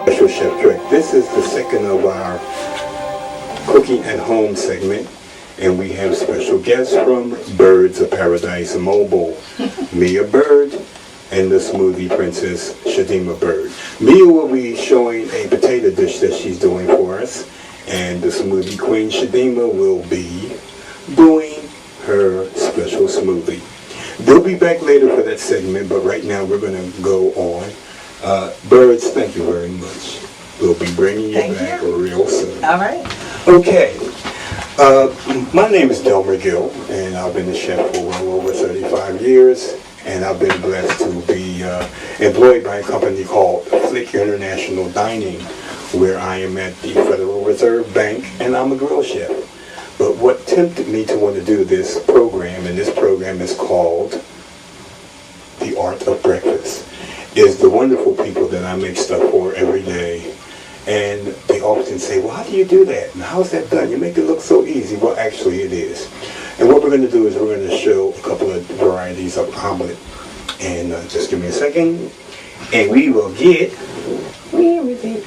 Special Chef Trick. This is the second of our cooking at home segment, and we have special guests from Birds of Paradise Mobile, Mia Bird and the Smoothie Princess Shadima Bird. Mia will be showing a potato dish that she's doing for us, and the Smoothie Queen Shadima will be doing her special smoothie. We'll be back later for that segment, but right now we're going to go on. Birds, thank you very much. We'll be bringing you back real soon. All right. Okay. My name is Delmer Gill, and I've been a chef for well over 35 years, and I've been blessed to be employed by a company called Flik International Dining, where I am at the Federal Reserve Bank, and I'm a grill chef. But what tempted me to want to do this program, and this program is called The Art of Breakfast, is the wonderful people that I make stuff for every day. And they often say, well, how do you do that? And how's that done? You make it look so easy. Well, actually it is. And what we're going to do is we're going to show a couple of varieties of omelet. And just give me a second. And we will get, where is it?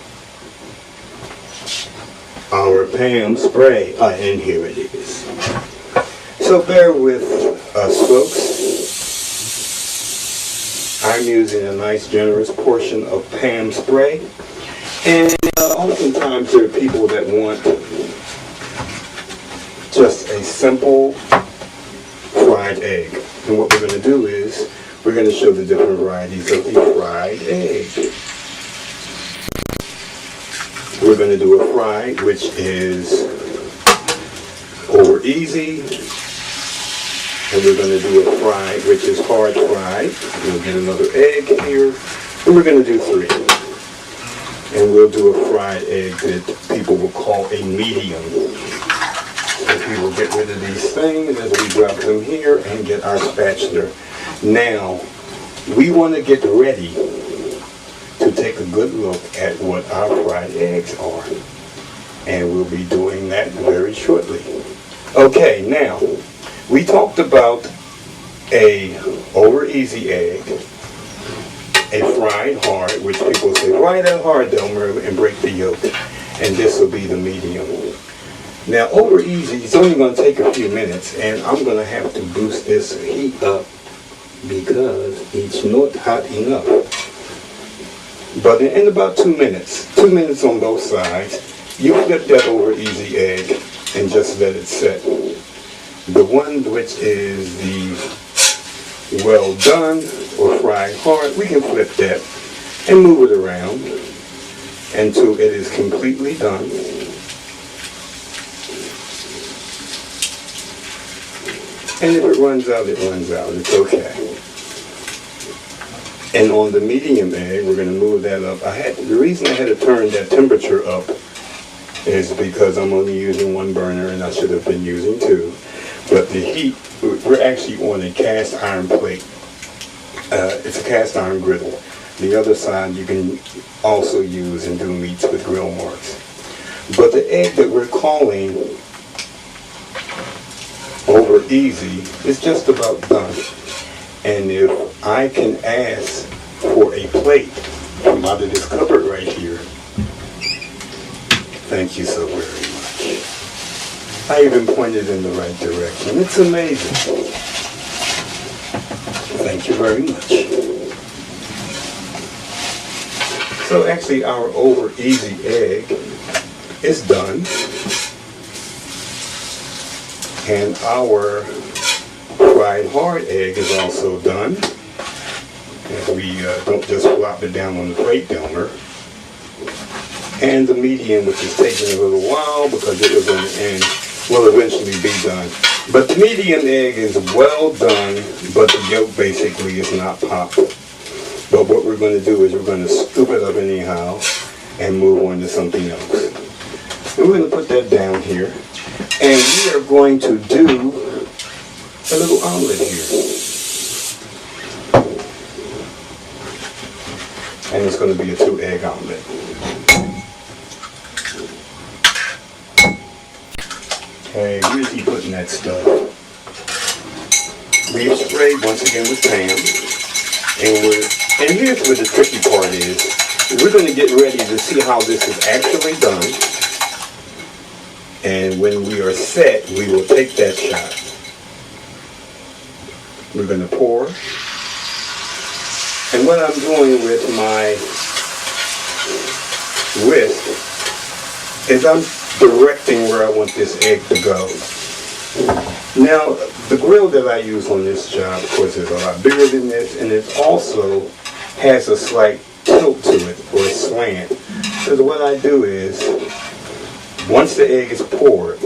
Our Pam spray. And here it is. So bear with us, folks. I'm using a nice generous portion of Pam spray. And oftentimes there are people that want just a simple fried egg. And what we're going to do is we're going to show the different varieties of the fried egg. We're going to do a fried, which is over easy. And we're going to do a fried, which is hard fried. We'll get another egg here. And we're going to do 3. And we'll do a fried egg that people will call a medium. And we will get rid of these things as we drop them here and get our spatula. Now, we want to get ready to take a good look at what our fried eggs are. And we'll be doing that very shortly. Okay, now, we talked about a over easy egg, a fried hard, which people say, why that hard, Delmer, and break the yolk. And this will be the medium. Now, over easy, it's only going to take a few minutes, and I'm going to have to boost this heat up because it's not hot enough. But in about 2 minutes on both sides, you flip that over easy egg and just let it set. The one which is the well done or fried hard, we can flip that and move it around until it is completely done. And if it runs out, it runs out. It's okay. And on the medium egg, we're going to move that up. The reason I had to turn that temperature up is because I'm only using 1 burner and I should have been using 2. But the heat, we're actually on a cast iron plate. It's a cast iron griddle. The other side you can also use and do meats with grill marks. But the egg that we're calling over easy is just about done. And if I can ask for a plate from out of this cupboard right here, thank you so very much. I even pointed in the right direction. It's amazing. Thank you very much. So actually our over easy egg is done. And our fried hard egg is also done. And we don't just flop it down on the plate, Delmer. And the medium, which is taking a little while because it was on the end, will eventually be done. But the medium egg is well done, but the yolk basically is not popped. But what we're going to do is we're going to scoop it up anyhow and move on to something else. And we're going to put that down here. And we are going to do a little omelet here. And it's going to be a 2-egg omelet. Okay, where's he putting that stuff? We've sprayed once again with Pam. And here's where the tricky part is. we're going to get ready to see how this is actually done. And when we are set, we will take that shot. We're going to pour. And what I'm doing with my whisk is I'm directing where I want this egg to go. Now, the grill that I use on this job, of course, is a lot bigger than this, and it also has a slight tilt to it, or a slant. So what I do is, once the egg is poured,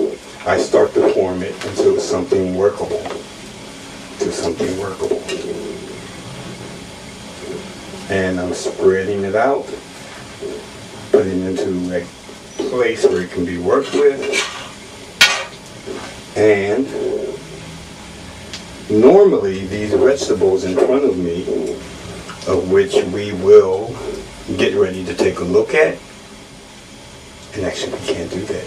I start to form it into something workable. And I'm spreading it out, putting it into a place where it can be worked with. And normally these vegetables in front of me, of which we will get ready to take a look at, and actually we can't do that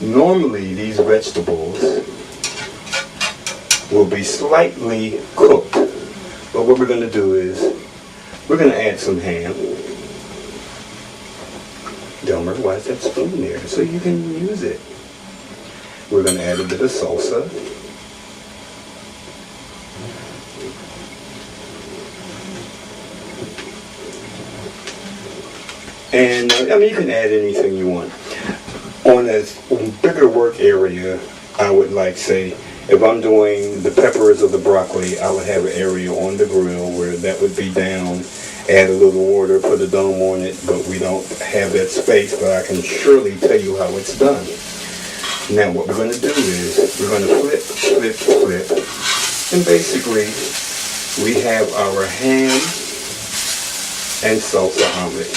now. Normally these vegetables will be slightly cooked, but what we're going to do is we're going to add some ham. Delmer, why is that spoon there? So you can use it. We're going to add a bit of salsa. And I mean, you can add anything you want. On a bigger work area, I would like, say, if I'm doing the peppers or the broccoli, I would have an area on the grill where that would be down. Add a little water, put a dome on it, but we don't have that space, but I can surely tell you how it's done. Now what we're going to do is we're going to flip, and basically we have our ham and salsa omelet.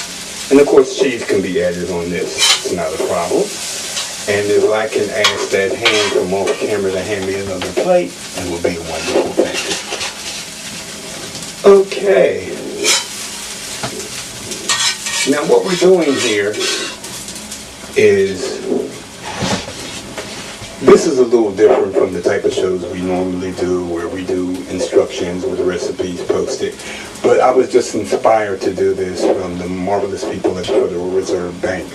And of course cheese can be added on this, it's not a problem. And if I can ask that hand from off camera to hand me another plate, it will be a wonderful thing. Okay. Now what we're doing here is, this is a little different from the type of shows we normally do, where we do instructions with recipes posted. But I was just inspired to do this from the marvelous people at Federal Reserve Bank,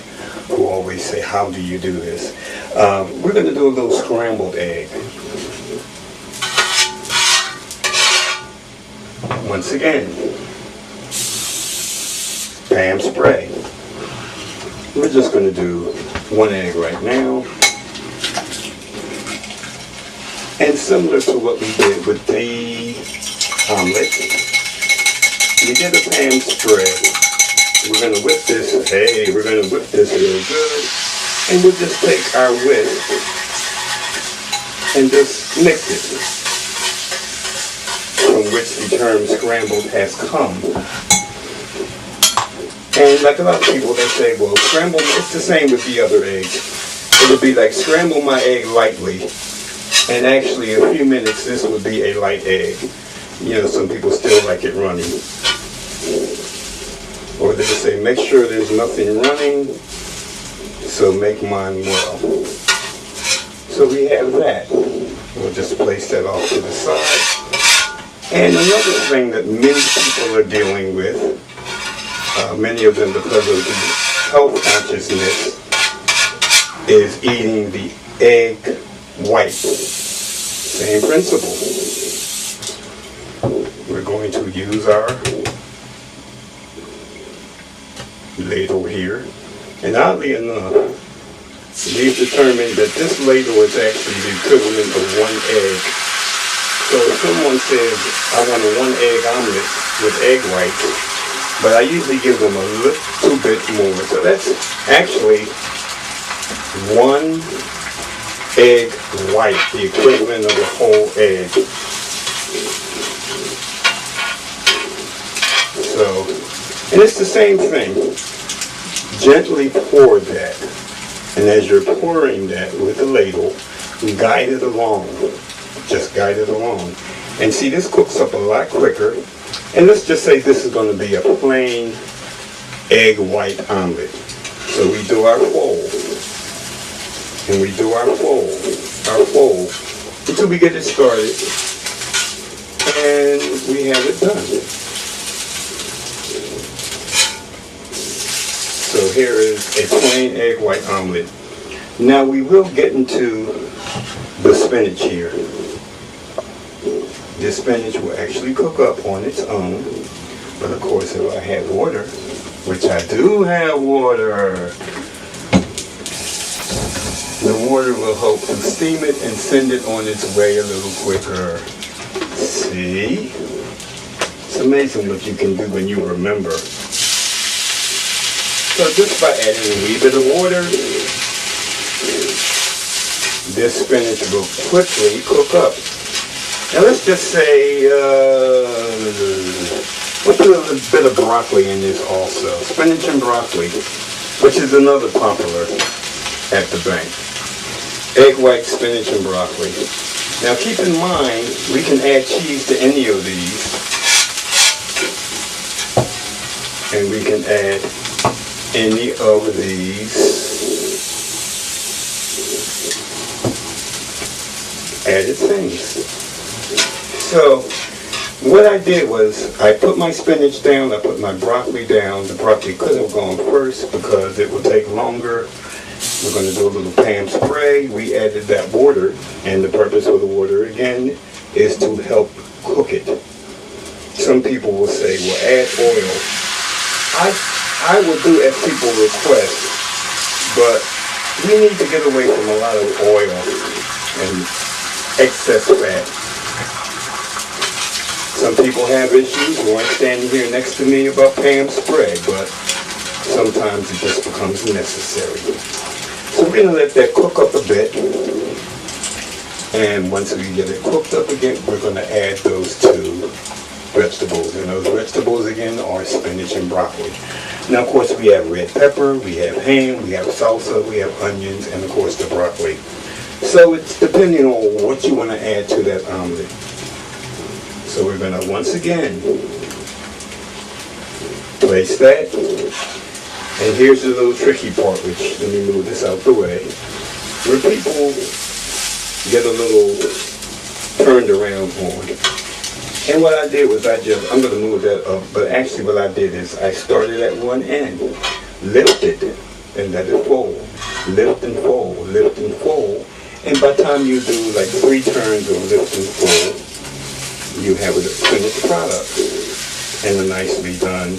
who always say, how do you do this? We're going to do a little scrambled egg. Once again, Pam spray. We're just going to do one egg right now. And similar to what we did with the omelet, we did a Pam spray. We're going to whip this, we're going to whip this real good. And we'll just take our whisk and just mix it, from which the term scrambled has come. And like a lot of people, they say, well, scramble, it's the same with the other eggs. It would be like scramble my egg lightly. And actually, in a few minutes, this would be a light egg. You know, some people still like it running. Or they just say, make sure there's nothing running, so make mine well. So we have that. We'll just place that off to the side. And another thing that many people are dealing with, many of them because of the health consciousness, is eating the egg white. Same principle. We're going to use our ladle here. And oddly enough, we've determined that this ladle is actually the equivalent of one egg. So if someone says, I want a 1 egg omelet with egg whites, but I usually give them a little bit more. So that's actually 1 egg white, the equivalent of a whole egg. So, and it's the same thing. Gently pour that. And as you're pouring that with the ladle, guide it along. Just guide it along. And see, this cooks up a lot quicker. And let's just say this is going to be a plain egg white omelet. So we do our fold. And we do our fold, until we get it started. And we have it done. So here is a plain egg white omelet. Now we will get into the spinach here. This spinach will actually cook up on its own. But of course, if I had water, which I do have water, the water will help to steam it and send it on its way a little quicker. See? It's amazing what you can do when you remember. So just by adding a wee bit of water, this spinach will quickly cook up. Now let's just say, we'll put a little bit of broccoli in this also. Spinach and broccoli, which is another popular at the bank. Egg white, spinach, and broccoli. Now keep in mind, we can add cheese to any of these. And we can add any of these added things. So what I did was I put my spinach down, I put my broccoli down. The broccoli could have gone first because it will take longer. We're going to do a little Pam spray. We added that water, and the purpose of the water again is to help cook it. Some people will say, well, add oil. I will do as people request, but we need to get away from a lot of oil and excess fat. Some people have issues who aren't standing here next to me about Pam spray, but sometimes it just becomes necessary. So we're going to let that cook up a bit, and once we get it cooked up again, we're going to add those two vegetables, and those vegetables again are spinach and broccoli. Now of course we have red pepper, we have ham, we have salsa, we have onions, and of course the broccoli. So it's depending on what you want to add to that omelet. So we're going to once again place that. And here's the little tricky part, which, let me move this out the way, where people get a little turned around on. And what I did was I'm going to move that up, but actually what I did is I started at one end, lifted, and let it fold. Lift and fold, lift and fold. And by the time you do like 3 turns of lift and fold, you have a finished product. And a nicely done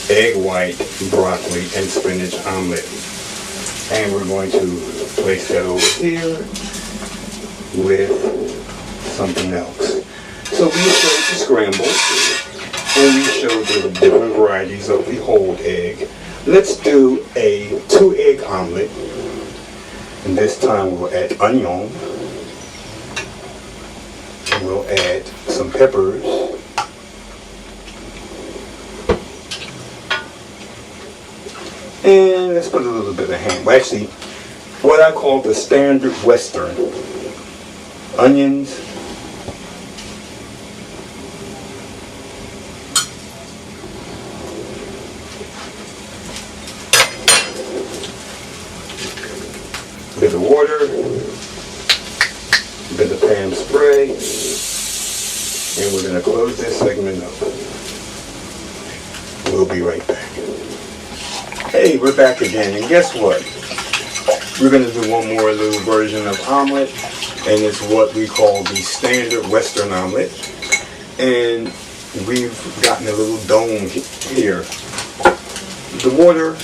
egg white, broccoli, and spinach omelet. And we're going to place that over here with something else. So we showed the scramble, and we showed the different varieties of the whole egg. Let's do a 2-egg omelet, and this time we'll add onion, and we'll add some peppers, and let's put a little bit of ham. Well, actually, what I call the standard Western. Onions, bit of water, bit of Pam spray, and we're going to close this segment up. We'll be right back. Hey, we're back again, and guess what? We're going to do one more little version of omelet, and it's what we call the standard Western omelet. And we've gotten a little dome here. The water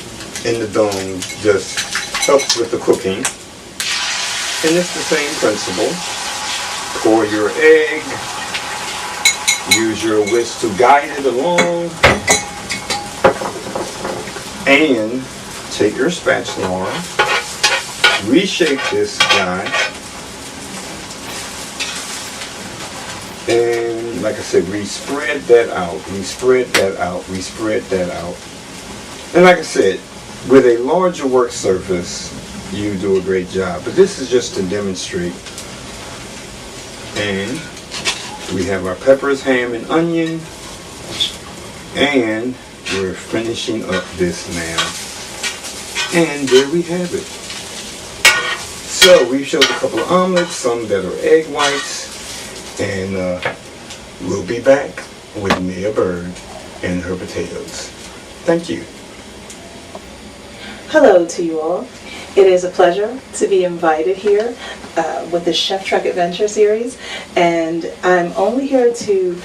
in the dome just helps with the cooking. And it's the same principle. Pour your egg, use your whisk to guide it along, and take your spatula, reshape this guy, and like I said, we spread that out, we spread that out, we spread that out. And like I said, with a larger work surface, you do a great job. But this is just to demonstrate. And we have our peppers, ham, and onion. And we're finishing up this now. And there we have it. So we showed a couple of omelets, some that are egg whites. And we'll be back with Mia Bird and her potatoes. Thank you. Hello to you all. It is a pleasure to be invited here with the Chef Trek Adventure series, and I'm only here to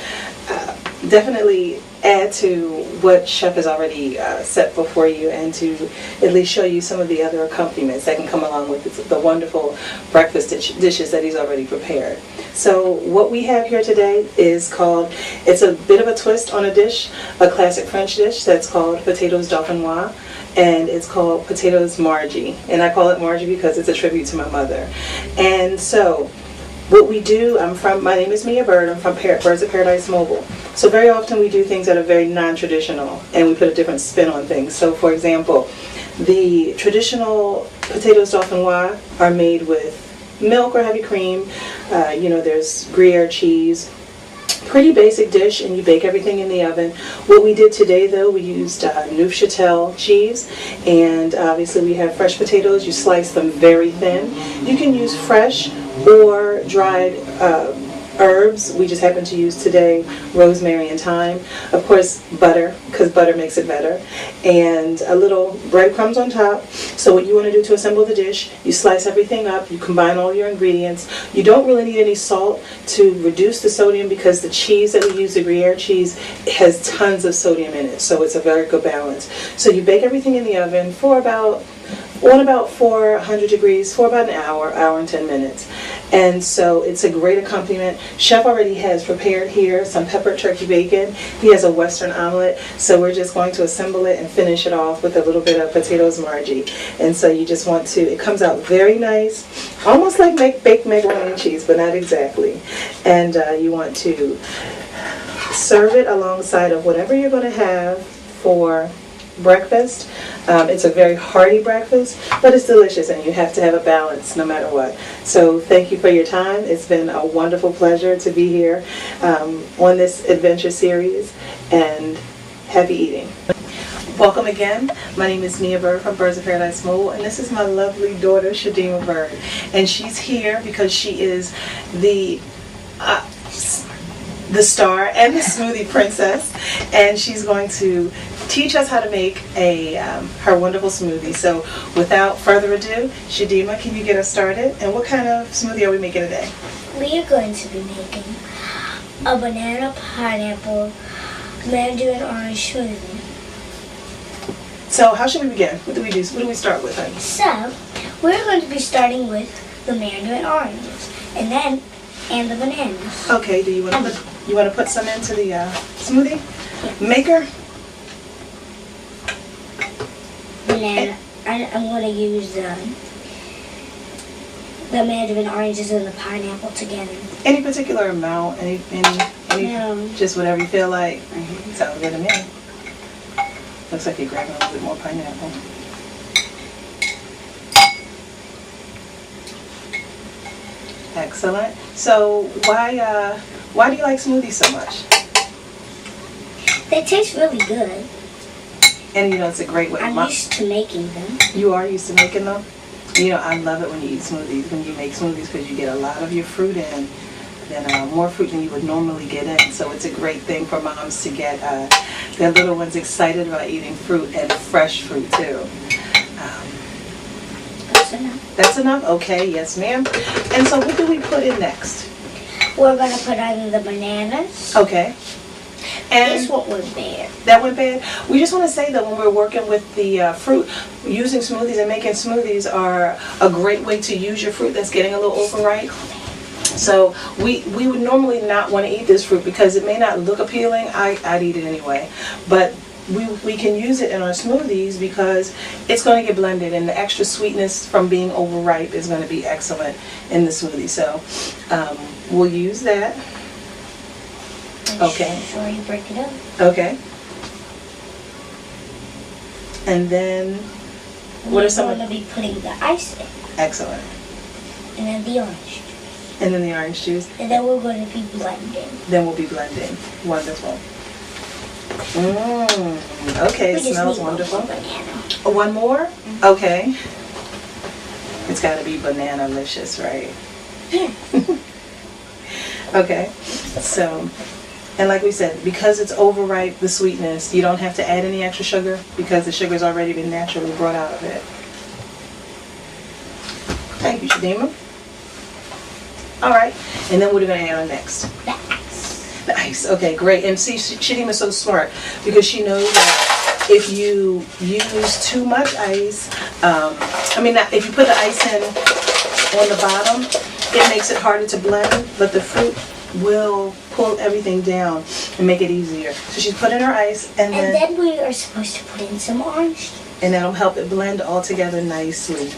definitely add to what Chef has already set before you, and to at least show you some of the other accompaniments that can come along with the wonderful breakfast dishes that he's already prepared. So what we have here today is called, it's a bit of a twist on a dish, a classic French dish that's called potatoes dauphinoise, and it's called potatoes Margie. And I call it Margie because it's a tribute to my mother. And so what we do, my name is Mia Bird, I'm from Birds of Paradise Mobile. So very often we do things that are very non-traditional, and we put a different spin on things. So for example, the traditional potatoes dauphinoise are made with milk or heavy cream. There's Gruyere cheese. Pretty basic dish, and you bake everything in the oven. What we did today, though, we used Neufchâtel cheese, and obviously we have fresh potatoes. You slice them very thin. You can use fresh or dried herbs. We just happen to use today rosemary and thyme. Of course, butter, because butter makes it better. And a little breadcrumbs on top. So what you want to do to assemble the dish, you slice everything up, you combine all your ingredients. You don't really need any salt to reduce the sodium, because the cheese that we use, the Gruyere cheese, has tons of sodium in it. So it's a very good balance. So you bake everything in the oven for about 400 degrees for about an hour and 10 minutes. And so it's a great accompaniment. Chef already has prepared here some peppered turkey bacon. He has a Western omelet. So we're just going to assemble it and finish it off with a little bit of potatoes Margie. And so you just want to, it comes out very nice, almost like baked macaroni and cheese, but not exactly. And you want to serve it alongside of whatever you're going to have for breakfast. It's a very hearty breakfast, but it's delicious, and you have to have a balance no matter what. So thank you for your time. It's been a wonderful pleasure to be here on this adventure series, and happy eating. Welcome again. My name is Mia Bird from Birds of Paradise Mobile, and this is my lovely daughter, Shadima Bird. And she's here because she is the star and the smoothie princess, and she's going to teach us how to make her wonderful smoothie. So without further ado, Shadima, can you get us started? And what kind of smoothie are we making today? We are going to be making a banana, pineapple, mandarin orange smoothie. So how should we begin? What do we do? What do we start with, honey? So we're going to be starting with the mandarin oranges, and the bananas. Okay. Do you want to put some into the smoothie maker? Banana. I'm going to use the mandarin oranges and the pineapple together. Any particular amount? Any No. Just whatever you feel like. Sounds good to me. Looks like you're grabbing a little bit more pineapple. Excellent. So why do you like smoothies so much? They taste really good. And it's a great way. I'm used to making them. You are used to making them? I love it when you eat smoothies, when you make smoothies, because you get a lot of your fruit in, and more fruit than you would normally get in. So it's a great thing for moms to get their little ones excited about eating fruit, and fresh fruit too. That's enough. That's enough? Okay, yes ma'am. And so what do we put in next? We're going to put in the bananas. Okay. And this one went bad. That went bad? We just want to say that when we're working with the fruit, using smoothies and making smoothies are a great way to use your fruit that's getting a little overripe. So we would normally not want to eat this fruit because it may not look appealing. I'd eat it anyway. But we can use it in our smoothies because it's going to get blended, and the extra sweetness from being overripe is going to be excellent in the smoothie. So we'll use that. Okay. Sure, you break it up. Okay. And then, what are some? We're going to be putting the ice in. Excellent. And then the orange juice. And then the orange juice. And then we're going to be blending. Then we'll be blending. Wonderful. Okay, it smells wonderful. One more? Mm-hmm. Okay. It's got to be banana-licious, right? Okay. So And like we said, because it's overripe, the sweetness, you don't have to add any extra sugar because the sugar's already been naturally brought out of it. Thank you, Shadima. All right, and then what are we going to add on next? The ice. The ice. Okay, great. And see, Shadima's so smart because she knows that if you use too much ice, if you put the ice in on the bottom, it makes it harder to blend, but the fruit will pull everything down and make it easier. So she's put in her ice, and then we are supposed to put in some orange. And that'll help it blend all together nicely.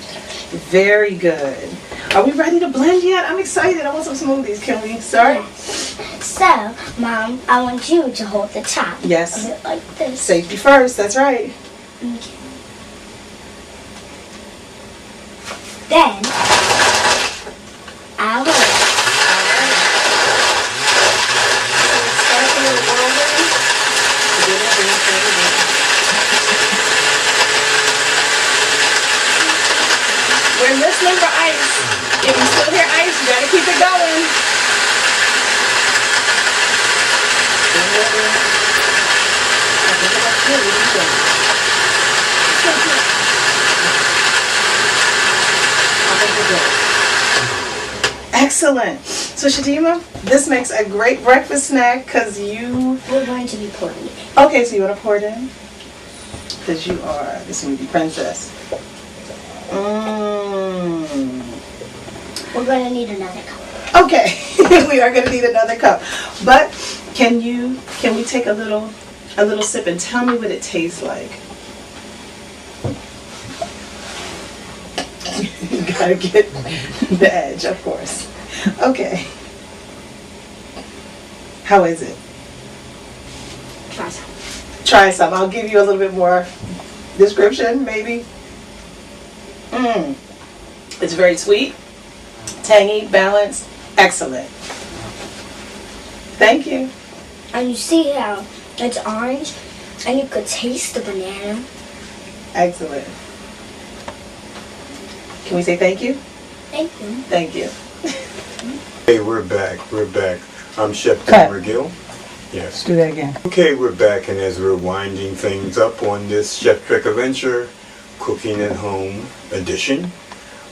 Very good. Are we ready to blend yet? I'm excited. I want some smoothies. Can we start? So, Mom, I want you to hold the top. Yes. Of it like this. Safety first. That's right. Okay. Then, I'll hold it. We're listening for ice. If you still hear ice, you gotta keep it going. Excellent. So Shadima, this makes a great breakfast snack because We're going to be pouring it. Okay, so you want to pour it in? Because you are the smoothie princess. We're going to need another cup. Okay, we are going to need another cup. But can we take a little sip and tell me what it tastes like? You gotta get the edge, of course. Okay. How is it? Try some. Try some. I'll give you a little bit more description, maybe. It's very sweet, tangy, balanced, excellent. Thank you. And you see how it's orange, and you could taste the banana. Excellent. Can we say thank you? Thank you. Thank you. Hey, we're back. I'm Chef Delmer Gill. Yes. Do that again. Okay, we're back, and as we're winding things up on this Chef Trek Adventure Cooking at Home edition,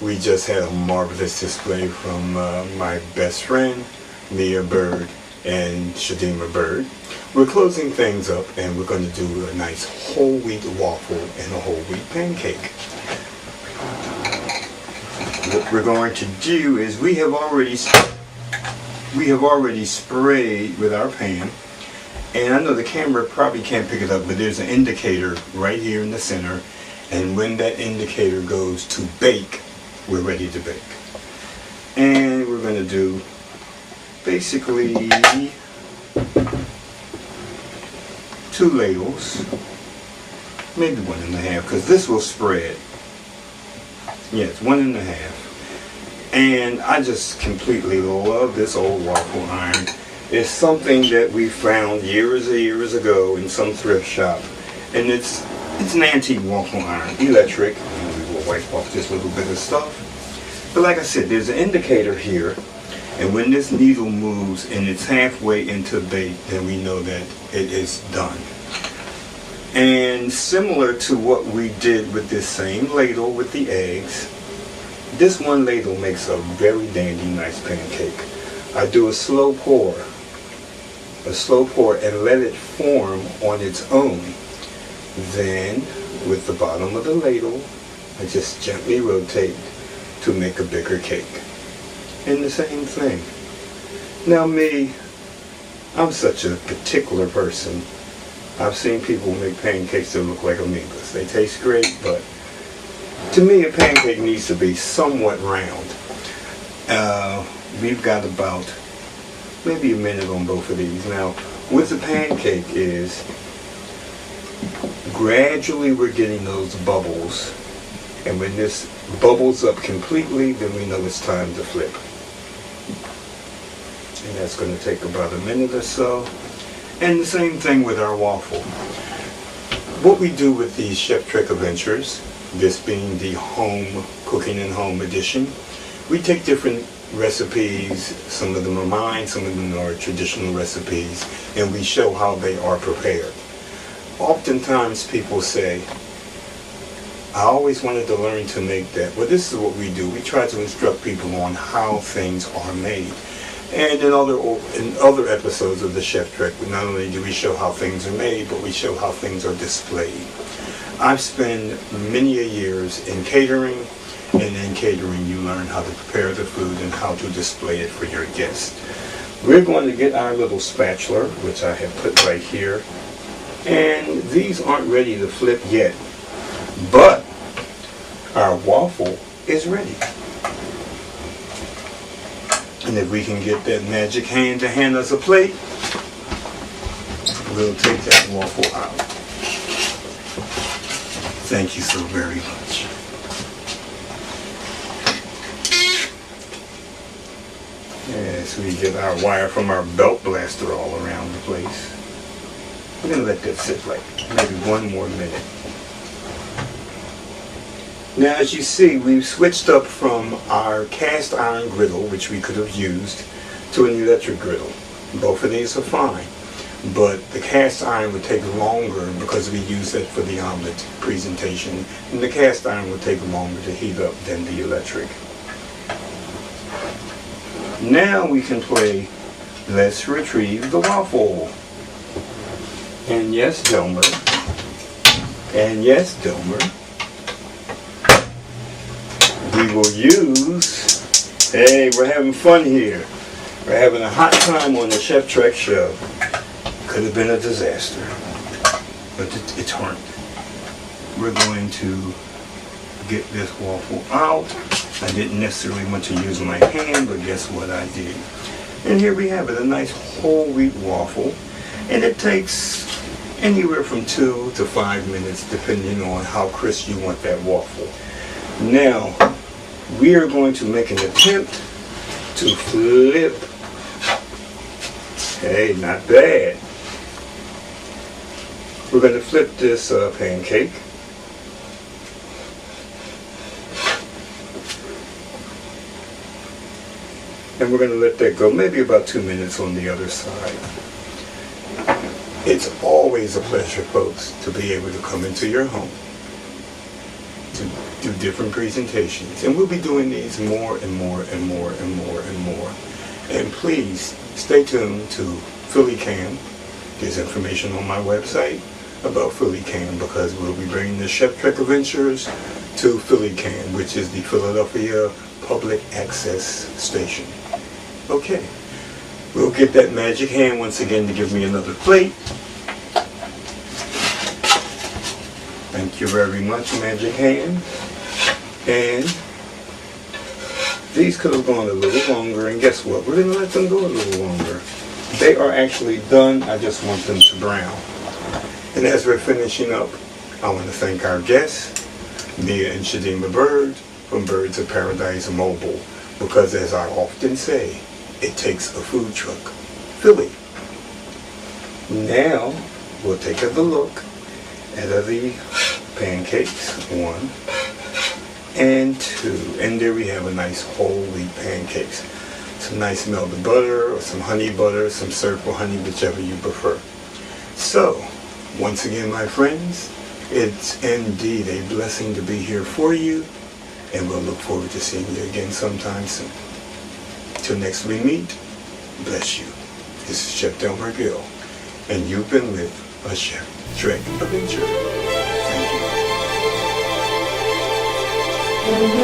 we just had a marvelous display from my best friend, Mia Bird and Shadima Bird. We're closing things up, and we're going to do a nice whole wheat waffle and a whole wheat pancake. What we're going to do is we have already sprayed with our pan, and I know the camera probably can't pick it up, but there's an indicator right here in the center, and when that indicator goes to bake, we're ready to bake. And we're going to do basically 2 ladles, maybe 1.5, because this will spread. Yes, 1.5. And I just completely love this old waffle iron. It's something that we found years and years ago in some thrift shop. And it's an antique waffle iron, electric. And we will wipe off this little bit of stuff. But like I said, there's an indicator here. And when this needle moves and it's halfway into bake, then we know that it is done. And similar to what we did with this same ladle with the eggs, this one ladle makes a very dandy nice pancake. I do a slow pour and let it form on its own. Then with the bottom of the ladle, I just gently rotate to make a bigger cake. And the same thing. Now me, I'm such a particular person. I've seen people make pancakes that look like amoebas. They taste great, but to me a pancake needs to be somewhat round. We've got about maybe a minute on both of these. Now, with the pancake is gradually we're getting those bubbles, and when this bubbles up completely, then we know it's time to flip. And that's going to take about a minute or so. And the same thing with our waffle. What we do with these Chef Trek Adventures, this being the home cooking and home edition, we take different recipes. Some of them are mine, some of them are traditional recipes, and we show how they are prepared. Oftentimes people say, I always wanted to learn to make that. Well, this is what we do. We try to instruct people on how things are made. And in other episodes of the Chef Trek, not only do we show how things are made, but we show how things are displayed. I've spent many years in catering, and in catering you learn how to prepare the food and how to display it for your guests. We're going to get our little spatula, which I have put right here, and these aren't ready to flip yet, but our waffle is ready. And if we can get that magic hand to hand us a plate, we'll take that waffle out. Thank you so very much. As we get our wire from our belt blaster all around the place. We're going to let that sit like maybe 1 more minute. Now, as you see, we've switched up from our cast iron griddle, which we could have used, to an electric griddle. Both of these are fine, but the cast iron would take longer because we use it for the omelet presentation, and the cast iron would take longer to heat up than the electric. Now we can play Let's Retrieve the Waffle. And yes, Delmer. And yes, Delmer. We will use, hey, we're having fun here. We're having a hot time on the Chef Trek show. Could have been a disaster, but it's hard. We're going to get this waffle out. I didn't necessarily want to use my hand, but guess what I did? And here we have it, a nice whole wheat waffle. And it takes anywhere from 2 to 5 minutes, depending on how crisp you want that waffle. Now, we are going to make an attempt to flip. Hey, not bad. We're going to flip this pancake. And we're going to let that go maybe about 2 minutes on the other side. It's always a pleasure, folks, to be able to come into your home to do different presentations. And we'll be doing these more and more and more and more and more. And please stay tuned to Philly Can. There's information on my website about Philly Can, because we'll be bringing the Chef Trek Adventures to Philly Can, which is the Philadelphia Public Access Station. Okay, we'll get that magic hand once again to give me another plate. Thank you very much, magic hand. And these could have gone a little longer, and guess what? We're going to let them go a little longer. They are actually done. I just want them to brown. And as we're finishing up, I want to thank our guests, Mia and Shadima Bird from Birds of Paradise Mobile, because as I often say, it takes a food truck. Philly. Now, we'll take a look at the pancakes. 1 and 2. And there we have a nice whole wheat pancakes. Some nice melted butter, or some honey butter, some circle honey, whichever you prefer. So, once again, my friends, it's indeed a blessing to be here for you, and we'll look forward to seeing you again sometime soon. Till next we meet, bless you. This is Chef Delmer Gill, and you've been with a Chef Trek Adventure. Thank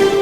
you.